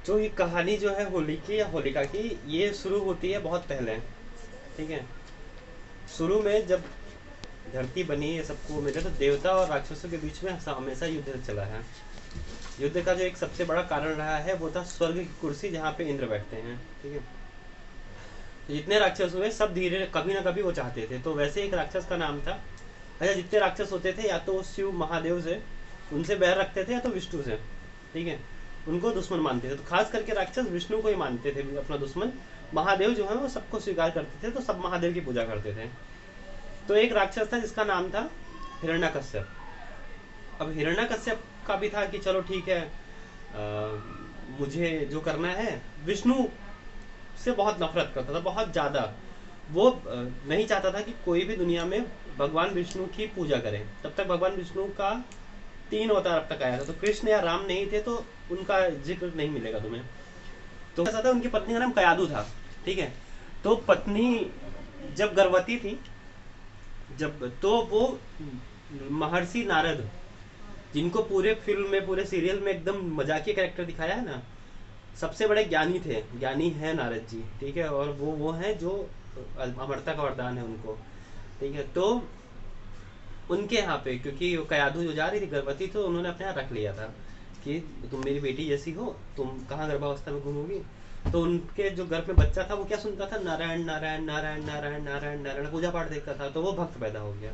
जो ये कहानी जो है होली की या होलिका की, ये शुरू होती है बहुत पहले। ठीक है। शुरू में जब धरती बनी, ये सबको मिले, तो देवता और राक्षसों के बीच में हमेशा युद्ध चला है। युद्ध का जो एक सबसे बड़ा कारण रहा है वो था स्वर्ग की कुर्सी जहाँ पे इंद्र बैठते हैं। ठीक है। तो जितने राक्षस हुए सब धीरे कभी ना कभी वो चाहते थे। तो वैसे एक राक्षस का नाम था, अच्छा जितने राक्षस होते थे या तो शिव महादेव से उनसे बैर रखते थे या तो विष्णु से। ठीक है। उनको दुश्मन मानते थे। तो खास करके राक्षस विष्णु को ही मानते थे अपना दुश्मन। महादेव जो है वो सबको स्वीकार करते थे, तो सब महादेव की पूजा करते थे। तो एक राक्षस था जिसका नाम था हिरण्यकश्यप। अब हिरण्यकश्यप का भी था कि चलो ठीक है, मुझे जो करना है, विष्णु से बहुत नफरत करता था, बहुत ज़्यादा। वो नहीं चाहता था कि कोई भी दुनिया में भगवान विष्णु की पूजा करे। तब तक भगवान विष्णु का 3 अवतार अब तक आया था, तो कृष्ण या राम नहीं थे, तो उनका जिक्र नहीं मिलेगा तुम्हें। तो ऐसा था, उनकी पत्नी का नाम कयादु था। ठीक है। तो पत्नी जब गर्भवती थी, जब तो वो महर्षि नारद, जिनको पूरे फिल्म में पूरे सीरियल में एकदम मजाकिया कैरेक्टर दिखाया है ना, सबसे बड़े ज्ञानी थे, ज्ञानी है नारद जी। ठीक है। और वो हैं जो अमरता का वरदान है उनको। ठीक है। तो उनके यहाँ पे, क्योंकि कयाधु जो जा रही थी गर्भवती, तो उन्होंने अपने यहाँ रख लिया था कि तुम मेरी बेटी जैसी हो, तुम कहाँ गर्भावस्था में घूमोगी। तो उनके जो गर्भ में बच्चा था वो क्या सुनता था, नारायण नारायण नारायण नारायण नारायण नारायण, पूजा पाठ देखता था। तो वो भक्त पैदा हो गया।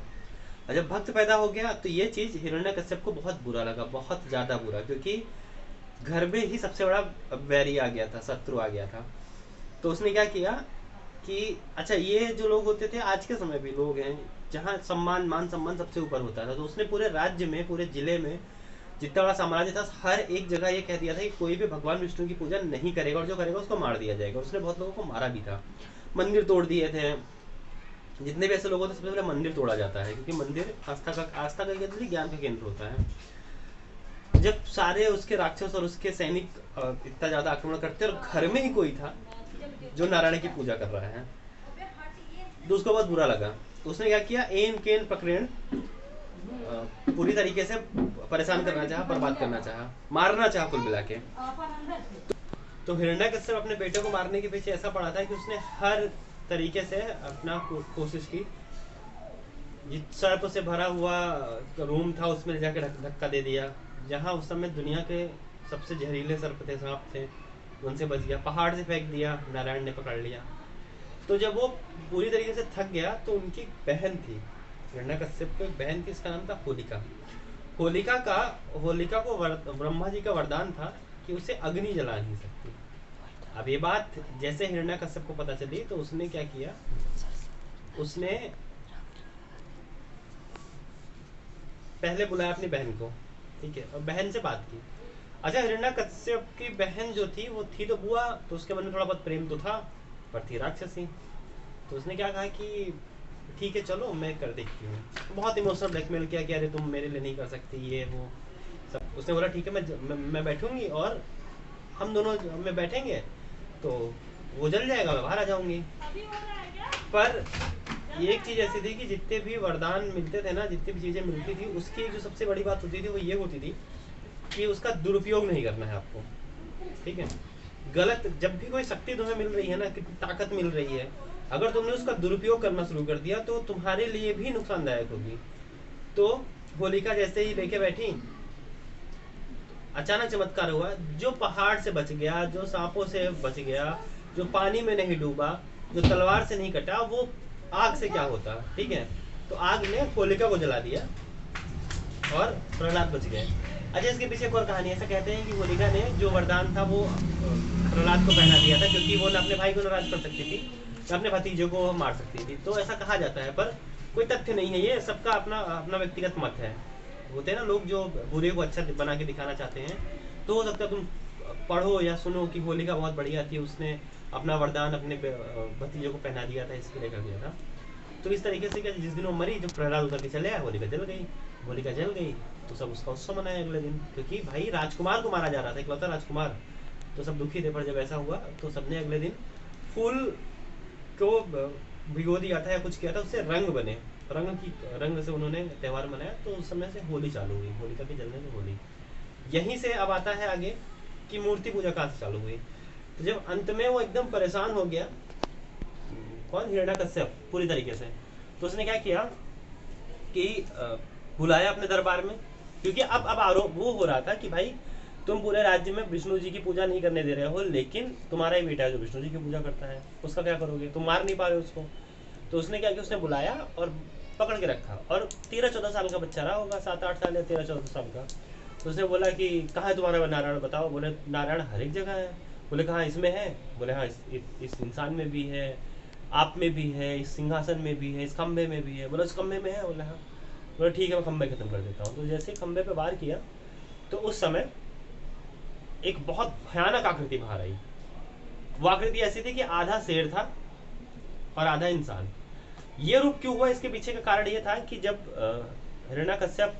और जब भक्त पैदा हो गया तो ये चीज़ हिरण्यकश्यप को बहुत बुरा लगा, बहुत ज़्यादा बुरा, क्योंकि घर में ही सबसे बड़ा वैरी आ गया था, शत्रु आ गया था। तो उसने क्या किया कि अच्छा, ये जो लोग होते थे, आज के समय भी लोग हैं जहाँ सम्मान, मान सम्मान सबसे ऊपर होता था, तो उसने पूरे राज्य में, पूरे जिले में जितना बड़ा साम्राज्य था, हर एक जगह ये कह दिया था कि कोई भी भगवान विष्णु की पूजा नहीं करेगा, और जो करेगा उसको मार दिया जाएगा। उसने बहुत लोगों को मारा भी था, मंदिर तोड़ दिए थे। जितने भी ऐसे लोग होते हैं, सबसे पहले मंदिर तोड़ा जाता है, क्योंकि मंदिर आस्था का केंद्र, ज्ञान का केंद्र होता है। जब सारे उसके राक्षस और उसके सैनिक इतना ज्यादा आक्रमण करते, और घर में ही कोई था जो नारायण की पूजा कर रहा है, तो उसको बहुत बुरा लगा। तो उसने क्या किया, एन केन पकड़ेन, पूरी तरीके से परेशान करना चाहा, बर्बाद करना चाहा, मारना चाहा कुल मिला के। तो हिरण्यकश्यप अपने बेटे को मारने के पीछे ऐसा पड़ा था कि उसने हर तरीके से अपना कोशिश की। जिस सर्प से भरा हुआ रूम था उसमें जाके धक्का दे दिया, जहाँ उस समय दुनिया के सबसे जहरीले सर्प थे, सांप थे, उनसे बच गया। पहाड़ से फेंक दिया, नारायण ने पकड़ लिया। तो जब वो पूरी तरीके से थक गया, तो उनकी एक बहन थी, हिरण्यकश्यप की एक बहन थी, इसका नाम था होलिका। होलिका को ब्रह्मा जी का वरदान था कि उसे अग्नि जला नहीं सकती। अब ये बात जैसे हिरण्यकश्यप को पता चली, तो उसने क्या किया, उसने पहले बुलाया अपनी बहन को। ठीक है। और बहन से बात की। अच्छा, हिरण्यकश्यप की बहन जो थी वो थी तो बुआ, तो उसके मन में थोड़ा बहुत प्रेम तो था, पर थी राक्षसी। तो उसने क्या कहा कि ठीक है चलो मैं कर देखती हूँ। बहुत इमोशनल ब्लैकमेल किया कि अरे तुम मेरे लिए नहीं कर सकती, ये वो सब। उसने बोला ठीक है, मैं बैठूंगी, और हम दोनों में बैठेंगे, तो वो जल जाएगा, मैं बाहर आ जाऊंगी। पर ये एक चीज ऐसी थी कि जितने भी वरदान मिलते थे ना, जितनी भी चीजें मिलती थी, उसकी जो सबसे बड़ी बात होती थी वो ये होती थी कि उसका दुरुपयोग नहीं करना है आपको। ठीक है। गलत, जब भी कोई शक्ति तुम्हें मिल रही है ना, कितनी ताकत मिल रही है, अगर तुमने उसका दुरुपयोग करना शुरू कर दिया तो तुम्हारे लिए भी नुकसानदायक होगी। तो होलिका जैसे ही लेके बैठी, अचानक चमत्कार हुआ। जो पहाड़ से बच गया, जो सांपों से बच गया, जो पानी में नहीं डूबा, जो तलवार से नहीं कटा, वो आग से क्या होता। ठीक है। तो आग ने होलिका को जला दिया और प्रहलाद बच गए। अच्छा, इसके पीछे एक और कहानी। ऐसा कहते हैं कि होलिका ने जो वरदान था वो प्रहलाद को पहना दिया था, क्योंकि वो न अपने भाई को नाराज कर सकती थी, न अपने भतीजे को मार सकती थी। तो ऐसा कहा जाता है, पर कोई तथ्य नहीं है, ये सबका अपना अपना व्यक्तिगत मत है। होते हैं ना लोग जो बुरे को अच्छा बना के दिखाना चाहते हैं। तो हो सकता है तुम पढ़ो या सुनो कि होलिका बहुत बढ़िया थी, उसने अपना वरदान अपने भतीजे को पहना दिया था, इसके लिए कर दिया था। तो इस तरीके से क्या, जिस दिन वो मरी, जो प्रहलाद उतर के चले आया, होलिका जल गई। होलिका जल गई तो सब उसका उत्सव मनाया अगले दिन, क्योंकि भाई राजकुमार को मारा जा रहा था, इकलौता राजकुमार। तो सब दुखी थे, पर जब ऐसा हुआ तो सबने अगले दिन फूल को भिगो दिया था या कुछ किया था, उससे रंग बने, रंग से उन्होंने त्यौहार मनाया। तो उस समय से होली चालू हुई, होलिका के जलने से होली। यहीं से अब आता है आगे कि मूर्ति पूजा कहाँ से चालू हुई। तो जब अंत में वो एकदम परेशान हो गया, कौन, हिरण्यकश्यप, पूरी तरीके से, तो उसने क्या किया कि बुलाया अपने दरबार में, क्योंकि अब आरोप वो हो रहा था कि भाई तुम पूरे राज्य में विष्णु जी की पूजा नहीं करने दे रहे हो, लेकिन तुम्हारा ही बेटा है जो विष्णु जी की पूजा करता है, उसका क्या करोगे, तुम मार नहीं पा रहे उसको। तो उसने क्या किया, उसने बुलाया और पकड़ के रखा, और 13-14 साल का बच्चा रहा होगा, 7-8 साल या 13-14 साल का। तो उसने बोला कि कहाँ है तुम्हारा नारायण, बताओ। बोले नारायण हर एक जगह है। बोले कहाँ, इसमें है। बोले हाँ, इस इंसान में भी है, आप में भी है, इस सिंहासन में भी है, इस खंभे में भी है। बोले उस खंभे में है। बोले हाँ। बोले ठीक है, मैं खंभे खत्म कर देता हूँ। तो जैसे खंभे पे वार किया तो उस समय एक बहुत भयानक आकृति बाहर आई। वो आकृति ऐसी थी कि आधा शेर था और आधा इंसान। ये रूप क्यों हुआ, इसके पीछे का कारण ये था कि जब हिरण्यकश्यप,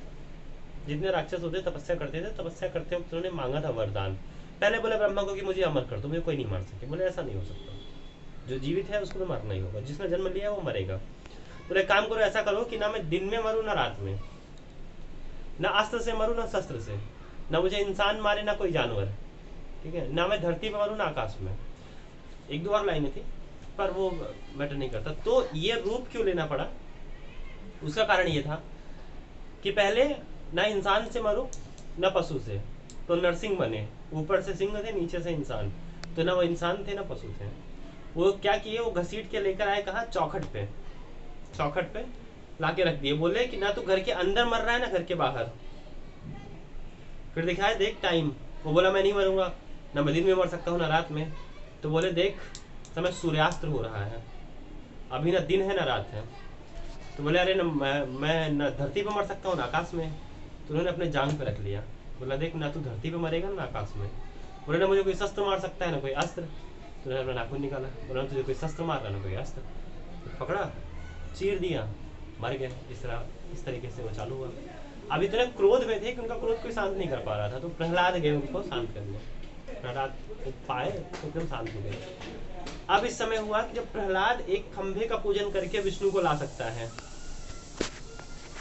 जितने राक्षस होते तपस्या करते थे, तपस्या करते वक्त उन्होंने मांगा था वरदान। पहले बोले ब्रह्मा को कि मुझे अमर कर दो, मुझे कोई नहीं मार सके। बोले ऐसा नहीं हो सकता, जो जीवित है उसको तो मारना ही होगा, जिसने जन्म लिया है वो मरेगा। बोले काम करो, ऐसा करो कि ना मैं दिन में मरूं ना रात में, ना अस्त्र से मरूं ना शस्त्र से, ना मुझे इंसान मारे ना कोई जानवर, ठीक है, ना मैं धरती पर मरूं ना आकाश में। एक दो और लाइनें थी पर वो मैटर नहीं करता। तो ये रूप क्यों लेना पड़ा, उसका कारण ये था कि पहले ना इंसान से मरो ना पशु से, तो नरसिंह बने, ऊपर से सिंह थे नीचे से इंसान, तो ना वो इंसान थे ना पशु थे। वो क्या किए, वो घसीट के लेकर आए कहा, चौखट पे, चौखट पे ला के रख दिए। बोले कि ना तू घर के अंदर मर रहा है ना घर के बाहर। फिर दिखाए देख टाइम, वो बोला मैं नहीं मरूंगा, ना मैं दिन में मर सकता हूँ ना रात में। तो बोले देख समय सूर्यास्त हो रहा है, अभी ना दिन है ना रात है। तो बोले अरे ना मैं ना धरती पे मर सकता हूँ ना आकाश में। तो उन्होंने अपने जांग पे रख लिया। बोला देख ना तू धरती पे मरेगा ना आकाश में। बोले ना मुझे कोई शस्त्र मार सकता है ना कोई अस्त्र। तो उन्होंने अपना नाखून निकाला, बोला तुझे कोई शस्त्र मार रहा ना कोई अस्त्र। तो पकड़ा, चीर दिया, मर गए। इस तरीके से वो चालू हुआ। अब इतने क्रोध में थे कि उनका क्रोध कोई शांत नहीं कर पा रहा था, तो प्रहलाद गए उनको शांत करने। प्रहलाद पाए तो एकदम शांत हो गए। अब इस समय हुआ कि जब प्रहलाद एक खंभे का पूजन करके विष्णु को ला सकता है,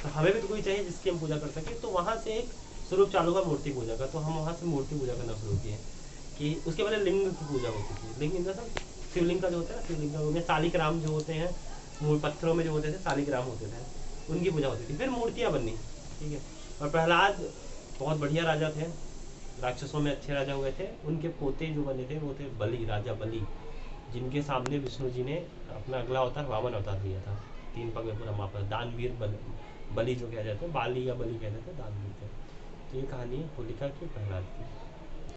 तो हमें भी तो कोई चाहिए जिसकी हम पूजा कर सके। तो वहां से एक स्वरूप चालू हुआ मूर्ति पूजा का। तो हम वहां से मूर्ति पूजा करना शुरू किए। कि उसके पहले लिंग की पूजा होती थी। लिंग इन द सेंस शिवलिंग का जो होता है, शिवलिंग का शालिग्राम जो होते हैं, पत्थरों में जो होते थे शालिग्राम होते थे, उनकी पूजा होती थी। फिर मूर्तियां बननी, ठीक है। और प्रहलाद बहुत बढ़िया राजा थे, राक्षसों में अच्छे राजा हुए थे। उनके पोते जो बने थे वो थे बलि, राजा बलि, जिनके सामने विष्णु जी ने अपना अगला अवतार वामन अवतार लिया था। 3 पग में पूरा मापा, दानवीर बलि जो कहा जाता है, बाली या बलि कहते थे, दानवीर थे। तो ये कहानी है होलिका की, प्रहलाद की।